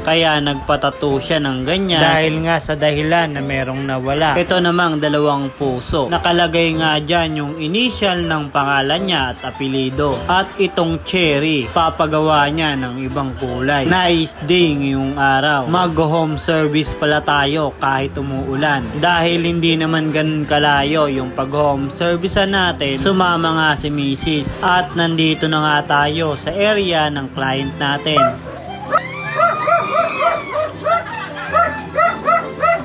kaya nagpatato siya ng ganyan dahil nga sa dahilan na merong nawala. Ito namang dalawang puso, nakalagay nga dyan yung initial ng pangalan niya at apelido. At itong cherry, papagawa niya ng ibang kulay. Nice day ngayong araw, mag home service pala tayo kahit umuulan, dahil hindi naman ganun kalayo yung pag home service natin. Sumama nga si Mrs. at nandito na nga tayo sa area ng client natin.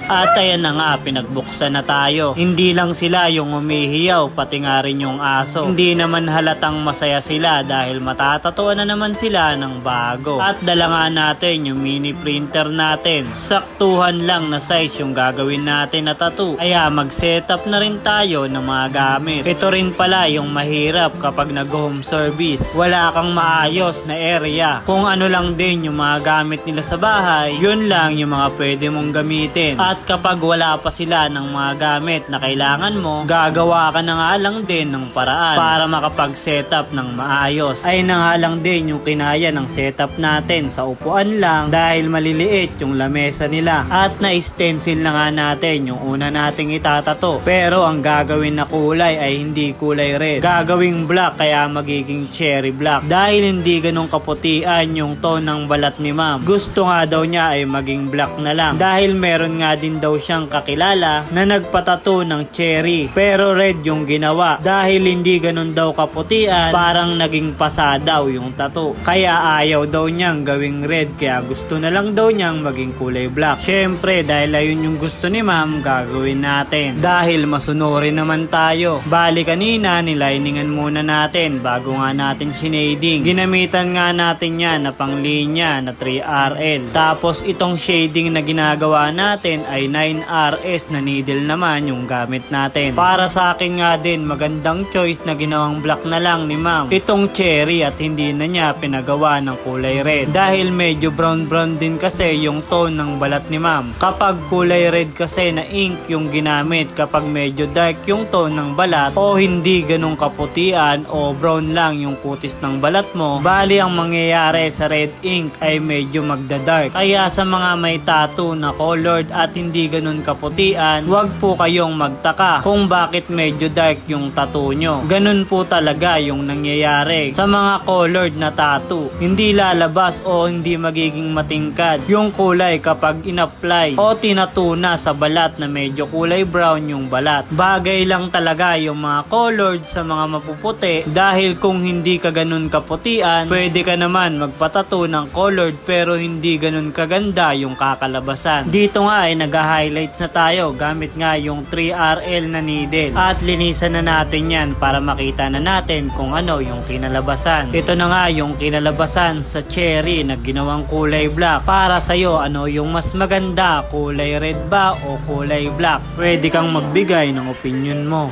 At ayan na nga, pinagbuksan na tayo. Hindi lang sila yung umihiyaw, pati nga rin yung aso. Hindi naman halatang masaya sila dahil matatatuan na naman sila ng bago. At dala nga natin yung mini printer natin. Saktuhan lang na size yung gagawin natin na tattoo. Kaya mag-setup na rin tayo ng mga gamit. Ito rin pala yung mahirap kapag nag-home service. Wala kang maayos na area. Kung ano lang din yung mga gamit nila sa bahay, yun lang yung mga pwede mong gamitin. At kapag wala pa sila ng mga gamit na kailangan mo, gagawa ka na nga lang din ng paraan para makapag-setup ng maayos. Ay na nga lang din yung kinaya ng setup natin sa upuan lang dahil maliliit yung lamesa nila. At na-stencil na nga natin yung una nating itatato. Pero ang gagawin na kulay ay hindi kulay red. Gagawing black, kaya magiging cherry black. Dahil hindi ganun kaputian yung tone ng balat ni ma'am, gusto nga daw niya ay maging black na lang. Dahil meron nga din daw siyang kakilala na nagpatato ng cherry pero red yung ginawa. Dahil hindi ganun daw kaputian, parang naging pasa daw yung tattoo. Kaya ayaw daw niyang gawing red, kaya gusto na lang daw niyang maging kulay black. Syempre dahil ayun yung gusto ni ma'am, gagawin natin. Dahil masunurin naman tayo. Bali kanina niliningan muna natin bago nga natin sinading. Ginamitan nga natin yan na panglinya na 3RL. Tapos itong shading na ginagawa natin ay 9RS na needle naman yung gamit natin. Para sa akin nga din, magandang choice na ginawang black na lang ni ma'am itong cherry at hindi na niya pinagawa ng kulay red. Dahil medyo brown din kasi yung tone ng balat ni ma'am. Kapag kulay red kasi na ink yung ginamit, kapag medyo dark yung tone ng balat o hindi ganong kaputian o brown lang yung kutis ng balat mo, bali ang mangyayari sa red ink ay medyo magda-dark. Kaya sa mga may tattoo na colored at hindi ganun kaputian, wag po kayong magtaka kung bakit medyo dark yung tattoo nyo. Ganun po talaga yung nangyayari sa mga colored na tattoo. Hindi lalabas o hindi magiging matingkad yung kulay kapag in-apply o tinatuna sa balat na medyo kulay brown yung balat. Bagay lang talaga yung mga colored sa mga mapuputi, dahil kung hindi ka ganun kaputian, pwede ka naman magpatato ng colored pero hindi ganun kaganda yung kakalabasan. Dito nga ay nag-highlights na tayo gamit nga yung 3RL na needle at linisan na natin yan para makita na natin kung ano yung kinalabasan. Ito na nga yung kinalabasan sa cherry na ginawang kulay black. Para sa'yo, ano yung mas maganda, kulay red ba o kulay black? Pwede kang magbigay ng opinion mo.